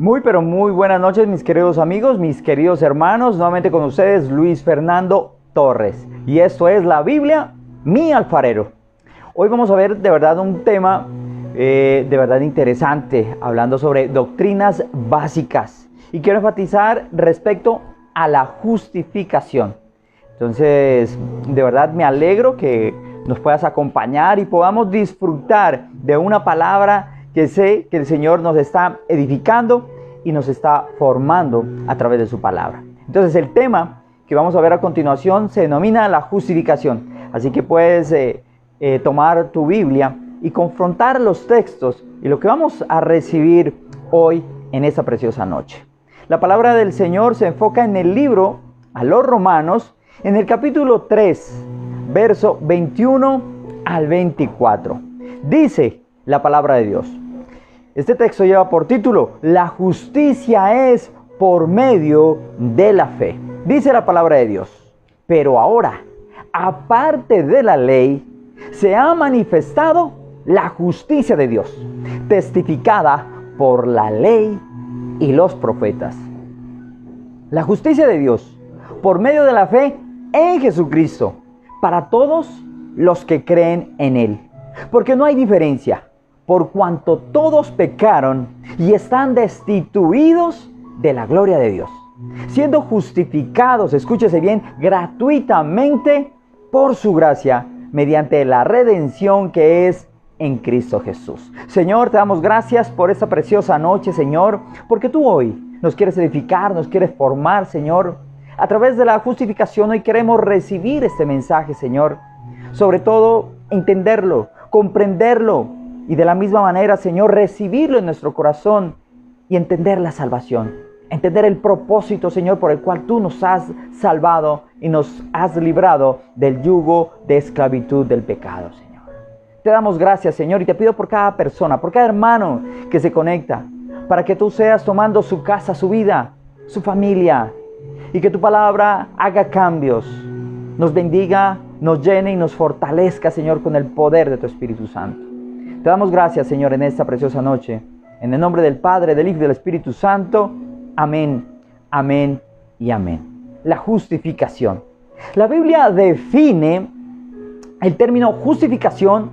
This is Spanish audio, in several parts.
Muy pero muy buenas noches, mis queridos amigos, mis queridos hermanos. Nuevamente con ustedes Luis Fernando Torres. Y esto es la Biblia, mi alfarero. Hoy vamos a ver de verdad un tema de verdad interesante, hablando sobre doctrinas básicas. Y quiero enfatizar respecto a la justificación. Entonces, de verdad me alegro que nos puedas acompañar y podamos disfrutar de una palabra que sé que el Señor nos está edificando y nos está formando a través de su palabra. Entonces el tema que vamos a ver a continuación se denomina la justificación. Así que puedes tomar tu Biblia y confrontar los textos y lo que vamos a recibir hoy en esta preciosa noche. La palabra del Señor se enfoca en el libro a los Romanos, en el capítulo 3, verso 21 al 24. Dice la palabra de Dios. Este texto lleva por título: La justicia es por medio de la fe. Dice la palabra de Dios: Pero ahora, aparte de la ley, se ha manifestado la justicia de Dios, testificada por la ley y los profetas. La justicia de Dios por medio de la fe en Jesucristo, para todos los que creen en Él. Porque no hay diferencia, por cuanto todos pecaron y están destituidos de la gloria de Dios, siendo justificados, escúchese bien, gratuitamente por su gracia, mediante la redención que es en Cristo Jesús. Señor, te damos gracias por esta preciosa noche, Señor, porque tú hoy nos quieres edificar, nos quieres formar, Señor. A través de la justificación hoy queremos recibir este mensaje, Señor. Sobre todo, entenderlo, comprenderlo y de la misma manera, Señor, recibirlo en nuestro corazón y entender la salvación. Entender el propósito, Señor, por el cual tú nos has salvado y nos has librado del yugo de esclavitud del pecado, Señor. Te damos gracias, Señor, y te pido por cada persona, por cada hermano que se conecta, para que tú seas tomando su casa, su vida, su familia, y que tu palabra haga cambios, nos bendiga, nos llene y nos fortalezca, Señor, con el poder de tu Espíritu Santo. Te damos gracias, Señor, en esta preciosa noche. En el nombre del Padre, del Hijo y del Espíritu Santo. Amén, amén y amén. La justificación. La Biblia define el término justificación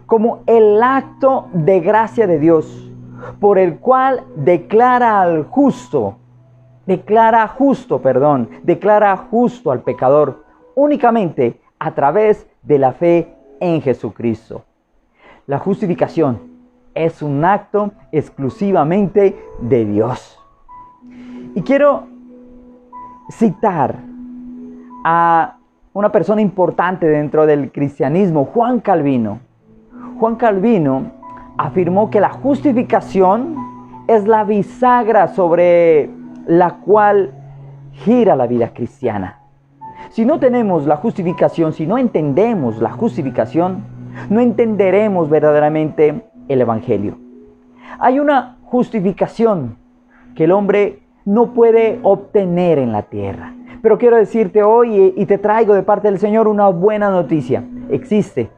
como el acto de gracia de Dios, por el cual declara justo al pecador únicamente a través de la fe en Jesucristo. La justificación es un acto exclusivamente de Dios. Y quiero citar a una persona importante dentro del cristianismo, Juan Calvino. Juan Calvino afirmó que la justificación es la bisagra sobre la cual gira la vida cristiana. Si no tenemos la justificación, si no entendemos la justificación, no entenderemos verdaderamente el Evangelio. Hay una justificación que el hombre no puede obtener en la tierra. Pero quiero decirte hoy, y te traigo de parte del Señor una buena noticia. Existe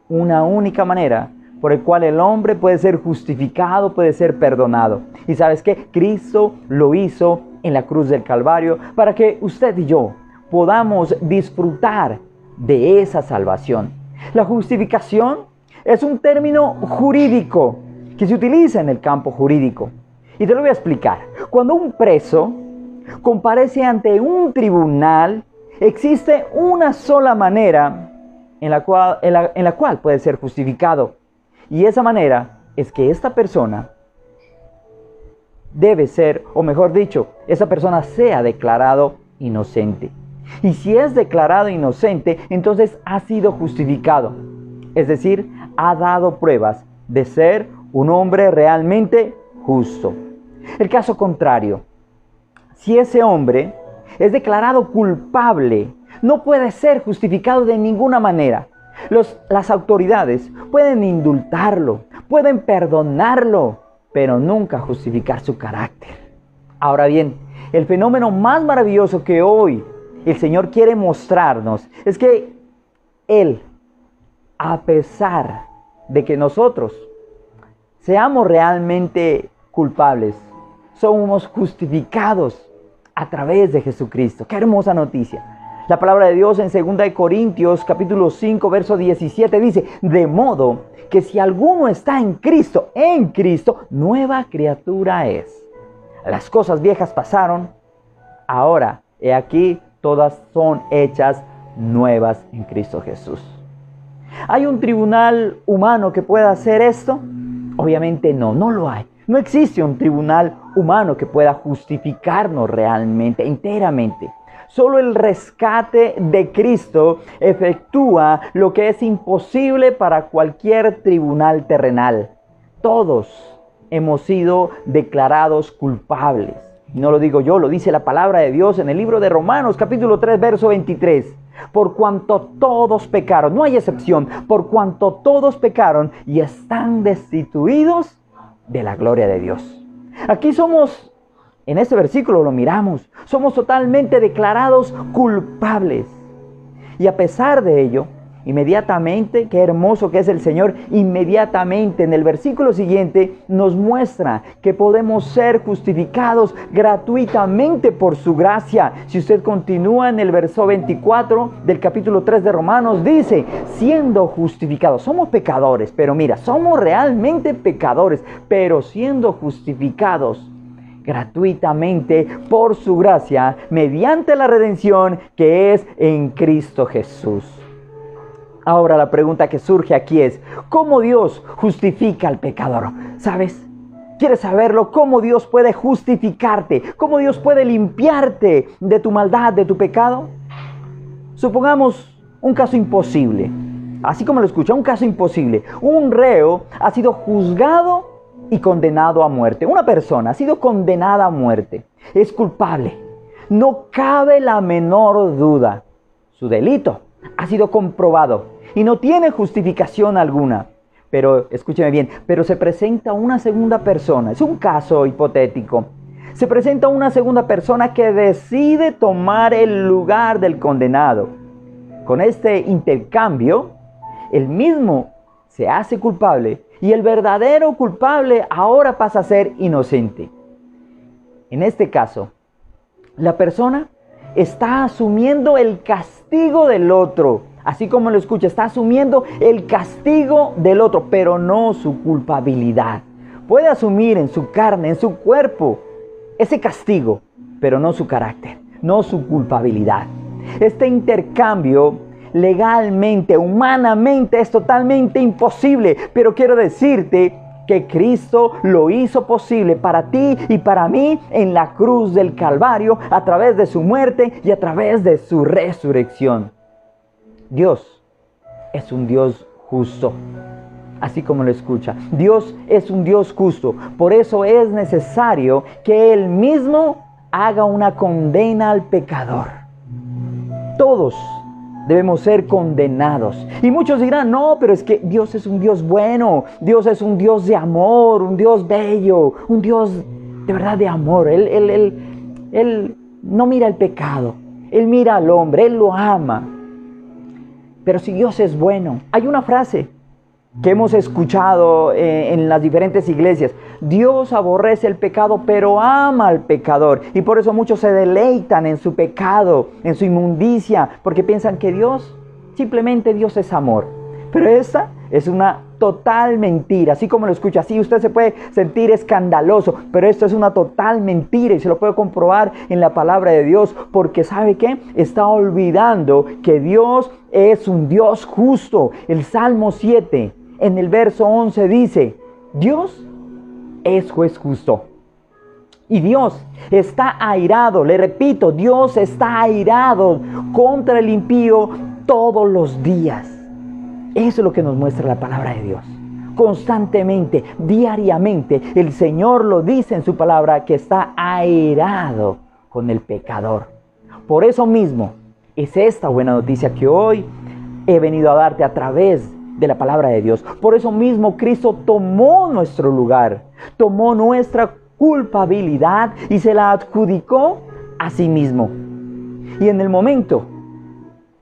una única manera por el cual el hombre puede ser justificado, puede ser perdonado. ¿Y sabes qué? Cristo lo hizo en la cruz del Calvario para que usted y yo podamos disfrutar de esa salvación. La justificación es un término jurídico que se utiliza en el campo jurídico. Y te lo voy a explicar. Cuando un preso comparece ante un tribunal, existe una sola manera en la cual puede ser justificado. Y esa manera es que esta persona debe ser, o mejor dicho, esa persona sea declarado inocente. Y si es declarado inocente, entonces ha sido justificado. Es decir, ha dado pruebas de ser un hombre realmente justo. El caso contrario, si ese hombre es declarado culpable, no puede ser justificado de ninguna manera. Las autoridades pueden indultarlo, pueden perdonarlo, pero nunca justificar su carácter. Ahora bien, el fenómeno más maravilloso que hoy el Señor quiere mostrarnos es que Él, a pesar de que nosotros seamos realmente culpables, somos justificados a través de Jesucristo. ¡Qué hermosa noticia! La palabra de Dios en 2 Corintios capítulo 5, verso 17 dice: de modo que si alguno está en Cristo, nueva criatura es. Las cosas viejas pasaron, ahora, he aquí, todas son hechas nuevas en Cristo Jesús. ¿Hay un tribunal humano que pueda hacer esto? Obviamente no lo hay. No existe un tribunal humano que pueda justificarnos realmente, enteramente. Solo el rescate de Cristo efectúa lo que es imposible para cualquier tribunal terrenal. Todos hemos sido declarados culpables. No lo digo yo, lo dice la palabra de Dios en el libro de Romanos, capítulo 3, verso 23. Por cuanto todos pecaron, no hay excepción, por cuanto todos pecaron y están destituidos de la gloria de Dios. Aquí somos, en este versículo lo miramos, somos totalmente declarados culpables. Y a pesar de ello, inmediatamente, qué hermoso que es el Señor, inmediatamente en el versículo siguiente nos muestra que podemos ser justificados gratuitamente por su gracia. Si usted continúa en el verso 24 del capítulo 3 de Romanos, dice, siendo justificados, somos pecadores, pero mira, somos realmente pecadores, pero siendo justificados gratuitamente por su gracia, mediante la redención que es en Cristo Jesús. Ahora la pregunta que surge aquí es, ¿cómo Dios justifica al pecador? ¿Sabes? ¿Quieres saberlo? ¿Cómo Dios puede justificarte? ¿Cómo Dios puede limpiarte de tu maldad, de tu pecado? Supongamos un caso imposible. Así como lo escucha, un caso imposible. Un reo ha sido juzgado y condenado a muerte. Una persona ha sido condenada a muerte. Es culpable. No cabe la menor duda. Su delito ha sido comprobado y no tiene justificación alguna. Pero, escúcheme bien, pero se presenta una segunda persona. Es un caso hipotético. Se presenta una segunda persona que decide tomar el lugar del condenado. Con este intercambio, el mismo se hace culpable y el verdadero culpable ahora pasa a ser inocente. En este caso, la persona está asumiendo el castigo del otro. Así como lo escucha, está asumiendo el castigo del otro, pero no su culpabilidad. Puede asumir en su carne, en su cuerpo, ese castigo, pero no su carácter, no su culpabilidad. Este intercambio legalmente, humanamente, es totalmente imposible, pero quiero decirte que Cristo lo hizo posible para ti y para mí en la cruz del Calvario, a través de su muerte y a través de su resurrección. Dios es un Dios justo, así como lo escucha. Dios es un Dios justo, por eso es necesario que Él mismo haga una condena al pecador. Todos debemos ser condenados. Y muchos dirán, no, pero es que Dios es un Dios bueno, Dios es un Dios de amor, un Dios bello, un Dios de verdad de amor. Él no mira el pecado, Él mira al hombre, Él lo ama. Pero si Dios es bueno, hay una frase que hemos escuchado en las diferentes iglesias: Dios aborrece el pecado, pero ama al pecador. Y por eso muchos se deleitan en su pecado, en su inmundicia, porque piensan que simplemente Dios es amor. Pero esa es una total mentira. Así como lo escucha, así usted se puede sentir escandaloso, pero esto es una total mentira y se lo puede comprobar en la palabra de Dios, porque ¿sabe qué? Está olvidando que Dios es un Dios justo. El Salmo 7, en el verso 11 dice: Dios es juez justo. Y Dios está airado, le repito, Dios está airado contra el impío todos los días. Eso es lo que nos muestra la palabra de Dios. Constantemente, diariamente, el Señor lo dice en su palabra, que está airado con el pecador. Por eso mismo, es esta buena noticia que hoy he venido a darte a través de la palabra de Dios. Por eso mismo Cristo tomó nuestro lugar, tomó nuestra culpabilidad y se la adjudicó a sí mismo. Y en el momento,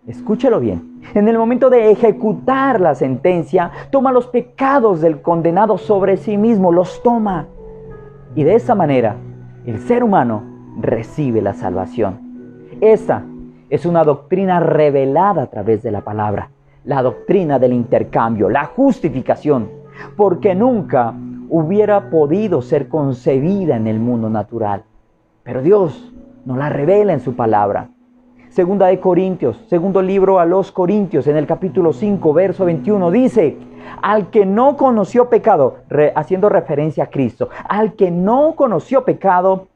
escúchelo bien, en el momento de ejecutar la sentencia, toma los pecados del condenado sobre sí mismo, los toma. Y de esa manera el ser humano recibe la salvación. Esta es una doctrina revelada a través de la palabra, la doctrina del intercambio, la justificación, porque nunca hubiera podido ser concebida en el mundo natural. Pero Dios nos la revela en su palabra. Segunda de Corintios, segundo libro a los Corintios, en el capítulo 5, verso 21, dice: al que no conoció pecado, haciendo referencia a Cristo, al que no conoció pecado,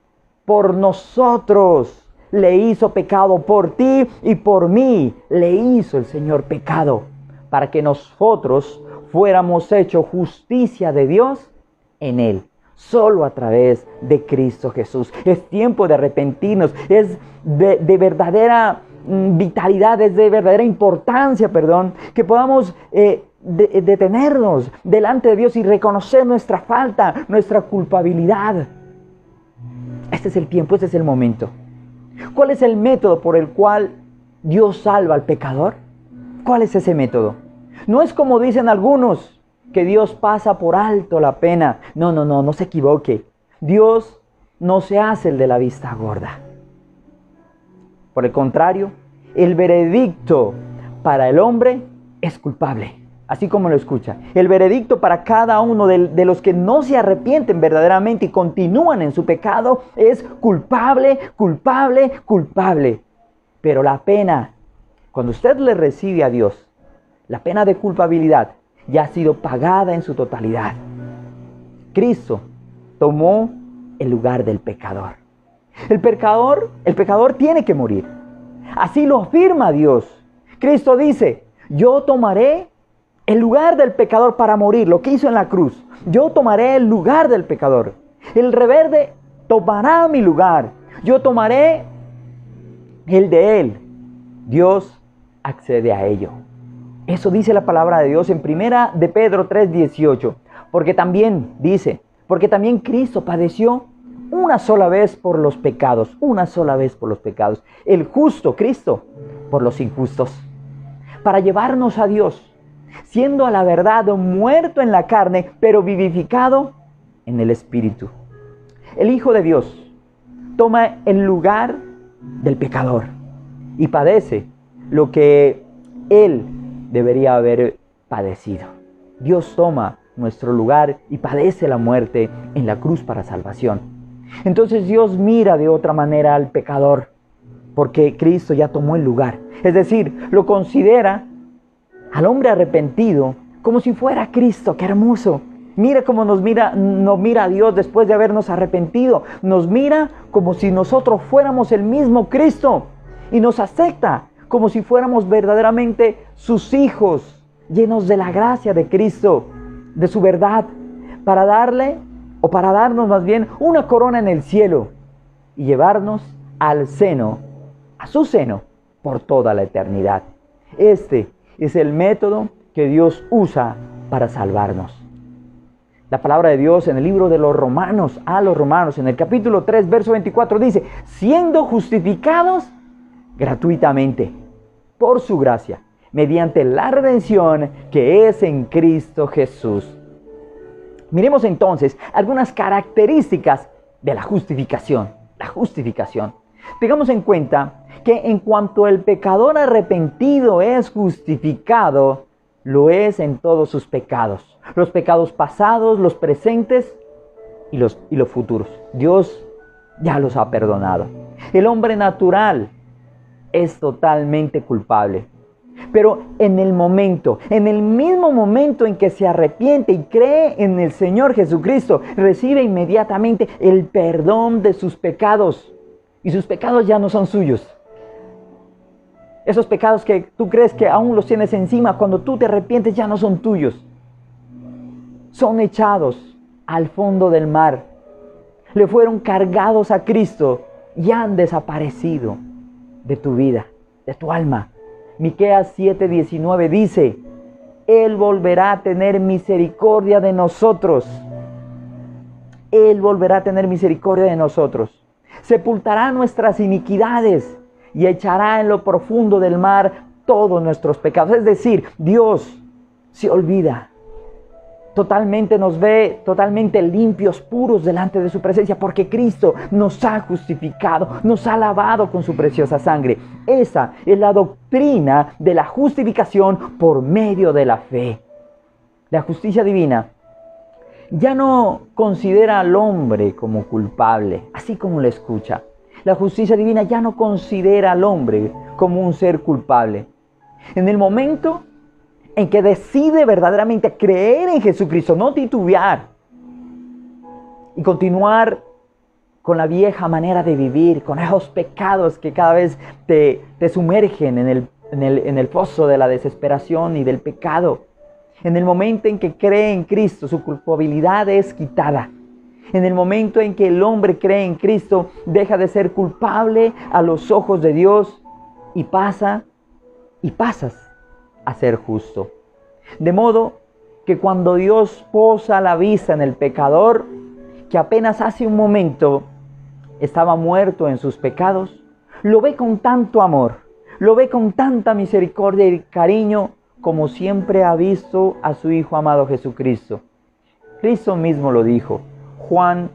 por nosotros le hizo pecado, por ti y por mí le hizo el Señor pecado, para que nosotros fuéramos hechos justicia de Dios en Él, solo a través de Cristo Jesús. Es tiempo de arrepentirnos, es de verdadera vitalidad, es de verdadera importancia, que podamos detenernos delante de Dios y reconocer nuestra falta, nuestra culpabilidad. Este es el tiempo, este es el momento. ¿Cuál es el método por el cual Dios salva al pecador? ¿Cuál es ese método? No es como dicen algunos, que Dios pasa por alto la pena. No se equivoque. Dios no se hace el de la vista gorda. Por el contrario, el veredicto para el hombre es culpable. Así como lo escucha. El veredicto para cada uno de los que no se arrepienten verdaderamente y continúan en su pecado es culpable, culpable, culpable. Pero la pena, cuando usted le recibe a Dios, la pena de culpabilidad ya ha sido pagada en su totalidad. Cristo tomó el lugar del pecador. El pecador tiene que morir. Así lo afirma Dios. Cristo dice: yo tomaré el lugar del pecador para morir, lo que hizo en la cruz. Yo tomaré el lugar del pecador. El rebelde tomará mi lugar. Yo tomaré el de él. Dios accede a ello. Eso dice la palabra de Dios en 1 de Pedro 3:18. Porque también Cristo padeció una sola vez por los pecados. Una sola vez por los pecados. El justo Cristo por los injustos. Para llevarnos a Dios, siendo a la verdad muerto en la carne, pero vivificado en el Espíritu. El Hijo de Dios toma el lugar del pecador y padece lo que Él debería haber padecido. Dios toma nuestro lugar y padece la muerte en la cruz para salvación. Entonces Dios mira de otra manera al pecador, porque Cristo ya tomó el lugar. Es decir, lo considera al hombre arrepentido como si fuera Cristo. ¡Qué hermoso! Mira cómo nos mira a Dios después de habernos arrepentido. Nos mira como si nosotros fuéramos el mismo Cristo y nos acepta como si fuéramos verdaderamente sus hijos, llenos de la gracia de Cristo, de su verdad, para darnos más bien una corona en el cielo y llevarnos al seno, a su seno, por toda la eternidad. Este es el método que Dios usa para salvarnos. La palabra de Dios en el libro de los Romanos, a los Romanos, en el capítulo 3, verso 24, dice: siendo justificados gratuitamente por su gracia, mediante la redención que es en Cristo Jesús. Miremos entonces algunas características de la justificación. La justificación. Tengamos en cuenta que en cuanto el pecador arrepentido es justificado, lo es en todos sus pecados. Los pecados pasados, los presentes y los futuros. Dios ya los ha perdonado. El hombre natural es totalmente culpable. Pero en el mismo momento en que se arrepiente y cree en el Señor Jesucristo, recibe inmediatamente el perdón de sus pecados. Y sus pecados ya no son suyos. Esos pecados que tú crees que aún los tienes encima, cuando tú te arrepientes ya no son tuyos. Son echados al fondo del mar. Le fueron cargados a Cristo y han desaparecido de tu vida, de tu alma. Miqueas 7:19 dice: Él volverá a tener misericordia de nosotros. Él volverá a tener misericordia de nosotros. Sepultará nuestras iniquidades y echará en lo profundo del mar todos nuestros pecados. Es decir, Dios se olvida Totalmente nos ve totalmente limpios, puros delante de su presencia, porque Cristo nos ha justificado, nos ha lavado con su preciosa sangre. Esa es la doctrina de la justificación por medio de la fe. La justicia divina ya no considera al hombre como culpable, así como lo escucha. La justicia divina ya no considera al hombre como un ser culpable. En el momento en que decide verdaderamente creer en Jesucristo, no titubear y continuar con la vieja manera de vivir, con esos pecados que cada vez te sumergen en el pozo de la desesperación y del pecado. En el momento en que cree en Cristo, su culpabilidad es quitada. En el momento en que el hombre cree en Cristo, deja de ser culpable a los ojos de Dios y pasas a ser justo. De modo que cuando Dios posa la vista en el pecador, que apenas hace un momento estaba muerto en sus pecados, lo ve con tanto amor, lo ve con tanta misericordia y cariño, como siempre ha visto a su Hijo amado Jesucristo. Cristo mismo lo dijo, Juan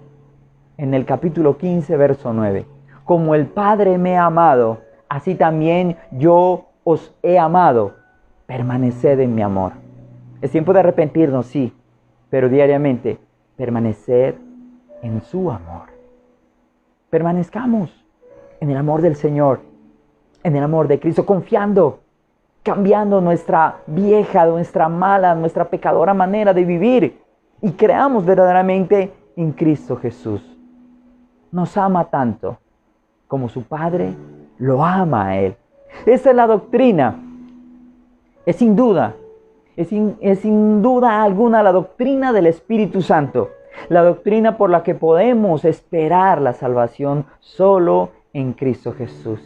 en el capítulo 15, verso 9. Como el Padre me ha amado, así también yo os he amado. Permaneced en mi amor. Es tiempo de arrepentirnos, sí, pero diariamente permanecer en su amor. Permanezcamos en el amor del Señor, en el amor de Cristo, confiando, cambiando nuestra vieja, nuestra mala, nuestra pecadora manera de vivir y creamos verdaderamente en Cristo Jesús. Nos ama tanto como su Padre lo ama a Él. Esa es la doctrina. Es sin duda alguna la doctrina del Espíritu Santo. La doctrina por la que podemos esperar la salvación solo en Cristo Jesús.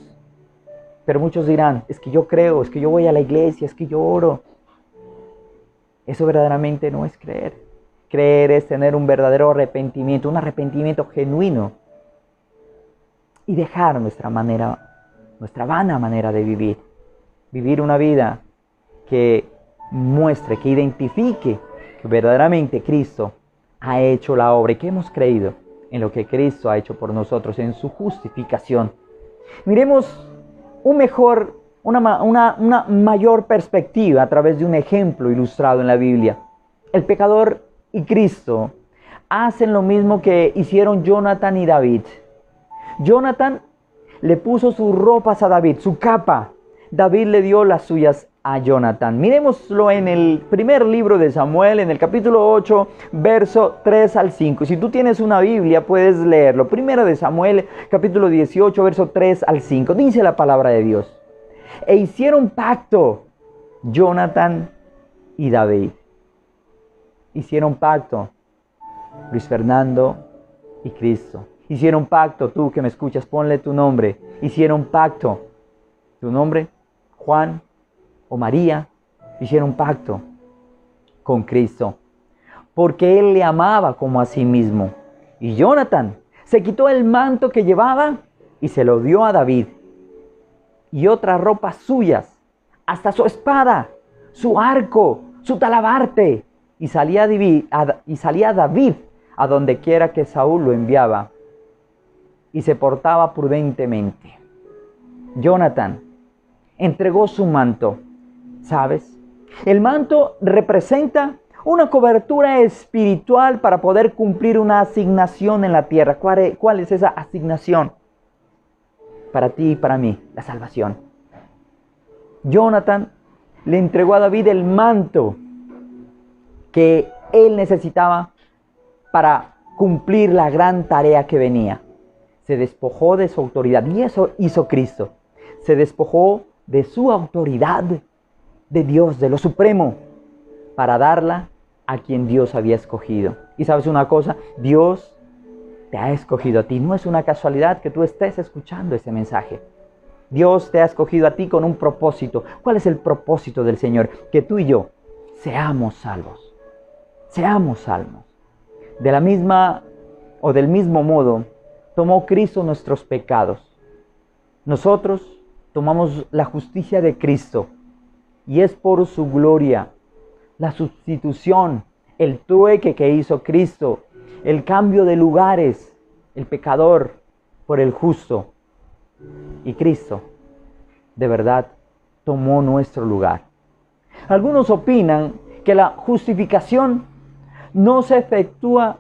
Pero muchos dirán, es que yo creo, es que yo voy a la iglesia, es que yo oro. Eso verdaderamente no es creer. Creer es tener un verdadero arrepentimiento, un arrepentimiento genuino. Y dejar nuestra vana manera de vivir. Vivir una vida que muestre, que identifique que verdaderamente Cristo ha hecho la obra y que hemos creído en lo que Cristo ha hecho por nosotros, en su justificación. Miremos una mayor perspectiva a través de un ejemplo ilustrado en la Biblia. El pecador y Cristo hacen lo mismo que hicieron Jonathan y David. Jonathan le puso sus ropas a David, su capa. David le dio las suyas a Jonathan. Miremoslo en el primer libro de Samuel, en el capítulo 8, verso 3 al 5. Si tú tienes una Biblia, puedes leerlo. Primero de Samuel, capítulo 18, verso 3 al 5. Dice la palabra de Dios. E hicieron pacto Jonathan y David. Hicieron pacto Luis Fernando y Cristo. Hicieron pacto, tú que me escuchas, ponle tu nombre. Hicieron pacto. ¿Tu nombre? Juan o María. Hicieron pacto con Cristo. Porque Él le amaba como a sí mismo. Y Jonathan se quitó el manto que llevaba y se lo dio a David. Y otras ropas suyas, hasta su espada, su arco, su talabarte. Y salía David a donde quiera que Saúl lo enviaba. Y se portaba prudentemente. Jonathan entregó su manto. ¿Sabes? El manto representa una cobertura espiritual para poder cumplir una asignación en la tierra. ¿Cuál es esa asignación? Para ti y para mí, la salvación. Jonathan le entregó a David el manto que él necesitaba para cumplir la gran tarea que venía. Se despojó de su autoridad, y eso hizo Cristo. Se despojó de su autoridad de Dios, de lo supremo, para darla a quien Dios había escogido. Y sabes una cosa, Dios te ha escogido a ti. No es una casualidad que tú estés escuchando ese mensaje. Dios te ha escogido a ti con un propósito. ¿Cuál es el propósito del Señor? Que tú y yo seamos salvos. Seamos salvos. De la misma o del mismo modo, tomó Cristo nuestros pecados. Nosotros tomamos la justicia de Cristo y es por su gloria, la sustitución, el trueque que hizo Cristo, el cambio de lugares, el pecador por el justo. Y Cristo, de verdad, tomó nuestro lugar. Algunos opinan que la justificación no se efectúa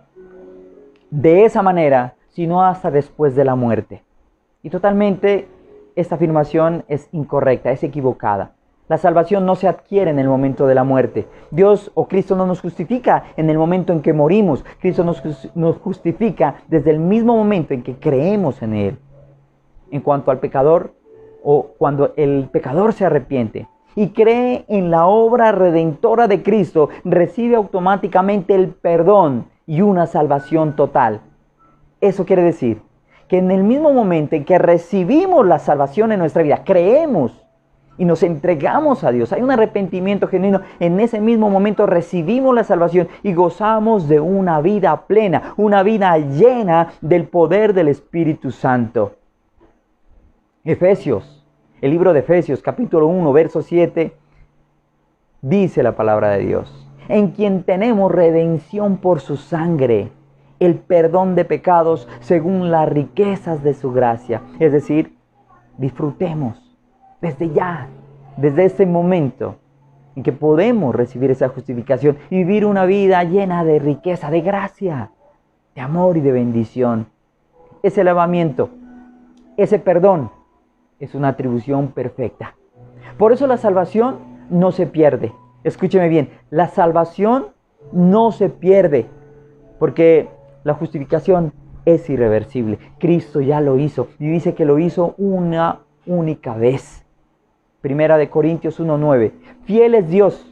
de esa manera, sino hasta después de la muerte. Y totalmente esta afirmación es incorrecta, es equivocada. La salvación no se adquiere en el momento de la muerte. Dios o Cristo no nos justifica en el momento en que morimos. Cristo nos justifica desde el mismo momento en que creemos en Él. En cuanto al pecador, o cuando el pecador se arrepiente y cree en la obra redentora de Cristo, recibe automáticamente el perdón y una salvación total. Eso quiere decir que en el mismo momento en que recibimos la salvación en nuestra vida, creemos y nos entregamos a Dios, hay un arrepentimiento genuino, en ese mismo momento recibimos la salvación y gozamos de una vida plena, una vida llena del poder del Espíritu Santo. Efesios, el libro de Efesios, capítulo 1, verso 7, dice la palabra de Dios: en quien tenemos redención por su sangre, el perdón de pecados según las riquezas de su gracia. Es decir, disfrutemos desde ya, desde este momento en que podemos recibir esa justificación y vivir una vida llena de riqueza, de gracia, de amor y de bendición. Ese lavamiento, ese perdón, es una atribución perfecta. Por eso la salvación no se pierde. Escúcheme bien, la salvación no se pierde, porque la justificación es irreversible. Cristo ya lo hizo y dice que lo hizo una única vez. Primera de Corintios 1:9. Fiel es Dios,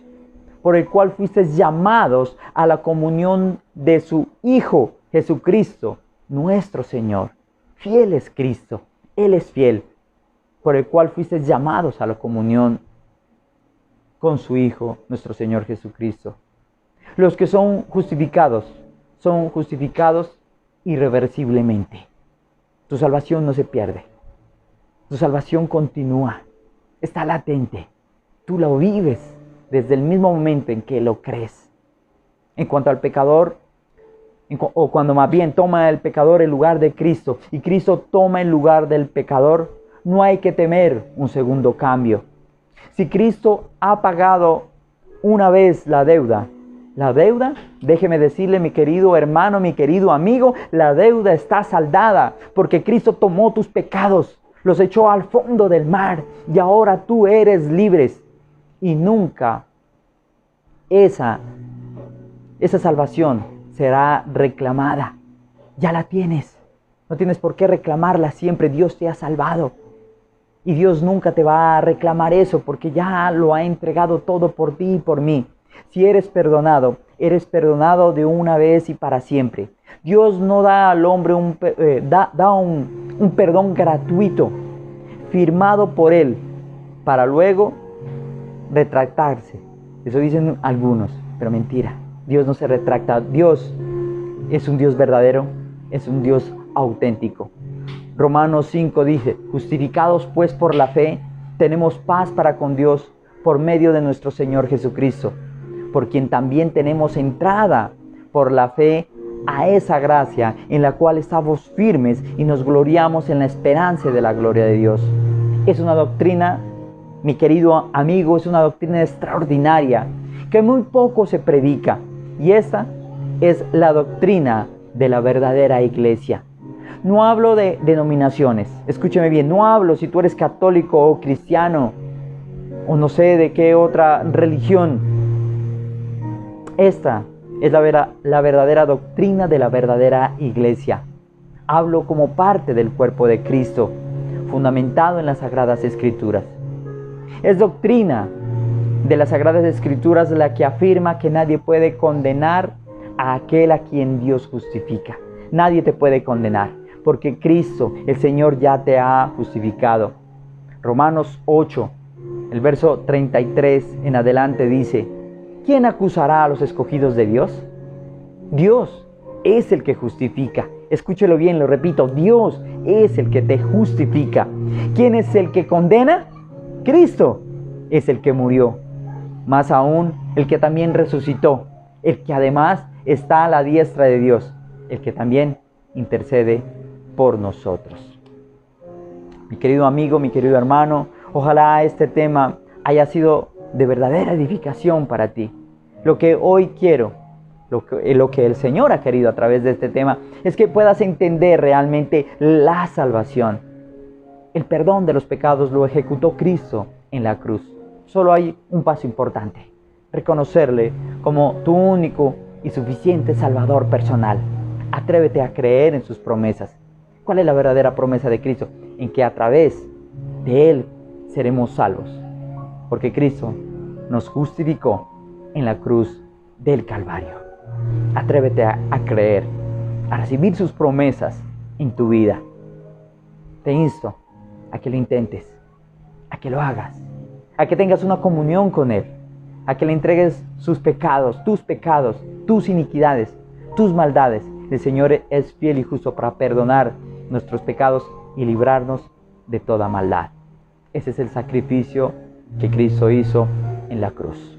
por el cual fuisteis llamados a la comunión de su Hijo Jesucristo, nuestro Señor. Fiel es Cristo, Él es fiel, por el cual fuisteis llamados a la comunión con su Hijo, nuestro Señor Jesucristo. Los que son justificados irreversiblemente. Tu salvación no se pierde. Tu salvación continúa. Está latente. Tú lo vives desde el mismo momento en que lo crees. En cuanto al pecador, o cuando más bien toma el pecador el lugar de Cristo y Cristo toma el lugar del pecador, no hay que temer un segundo cambio. Si Cristo ha pagado una vez la deuda, déjeme decirle, mi querido hermano, mi querido amigo, la deuda está saldada, porque Cristo tomó tus pecados, los echó al fondo del mar y ahora tú eres libre. Y nunca esa salvación será reclamada. Ya la tienes. No tienes por qué reclamarla siempre. Dios te ha salvado. Y Dios nunca te va a reclamar eso, porque ya lo ha entregado todo por ti y por mí. Si eres perdonado de una vez y para siempre. Dios no da al hombre un perdón gratuito, firmado por Él, para luego retractarse. Eso dicen algunos, pero mentira. Dios no se retracta. Dios es un Dios verdadero, es un Dios auténtico. Romanos 5 dice: justificados pues por la fe, tenemos paz para con Dios por medio de nuestro Señor Jesucristo, por quien también tenemos entrada por la fe a esa gracia en la cual estamos firmes y nos gloriamos en la esperanza de la gloria de Dios. Es una doctrina, mi querido amigo, es una doctrina extraordinaria que muy poco se predica, y esta es la doctrina de la verdadera iglesia. No hablo de denominaciones, escúcheme bien, no hablo si tú eres católico o cristiano o no sé de qué otra religión. Esta es la verdadera doctrina de la verdadera iglesia. Hablo como parte del cuerpo de Cristo, fundamentado en las Sagradas Escrituras. Es doctrina de las Sagradas Escrituras la que afirma que nadie puede condenar a aquel a quien Dios justifica. Nadie te puede condenar, porque Cristo, el Señor, ya te ha justificado. Romanos 8, el verso 33 en adelante dice: ¿quién acusará a los escogidos de Dios? Dios es el que justifica. Escúchelo bien, lo repito, Dios es el que te justifica. ¿Quién es el que condena? Cristo es el que murió, más aún el que también resucitó, el que además está a la diestra de Dios, el que también intercede por nosotros. Mi querido amigo, mi querido hermano, ojalá este tema haya sido de verdadera edificación para ti. Lo que hoy quiero, lo que el Señor ha querido a través de este tema, es que puedas entender realmente la salvación. El perdón de los pecados lo ejecutó Cristo en la cruz. Solo hay un paso importante: reconocerle como tu único y suficiente Salvador personal. Atrévete a creer en sus promesas. ¿Cuál es la verdadera promesa de Cristo? En que a través de Él seremos salvos. Porque Cristo nos justificó en la cruz del Calvario. Atrévete a creer, a recibir sus promesas en tu vida. Te insto a que lo intentes, a que lo hagas, a que tengas una comunión con Él, a que le entregues sus pecados, tus iniquidades, tus maldades. El Señor es fiel y justo para perdonar nuestros pecados y librarnos de toda maldad. Ese es el sacrificio que Cristo hizo en la cruz.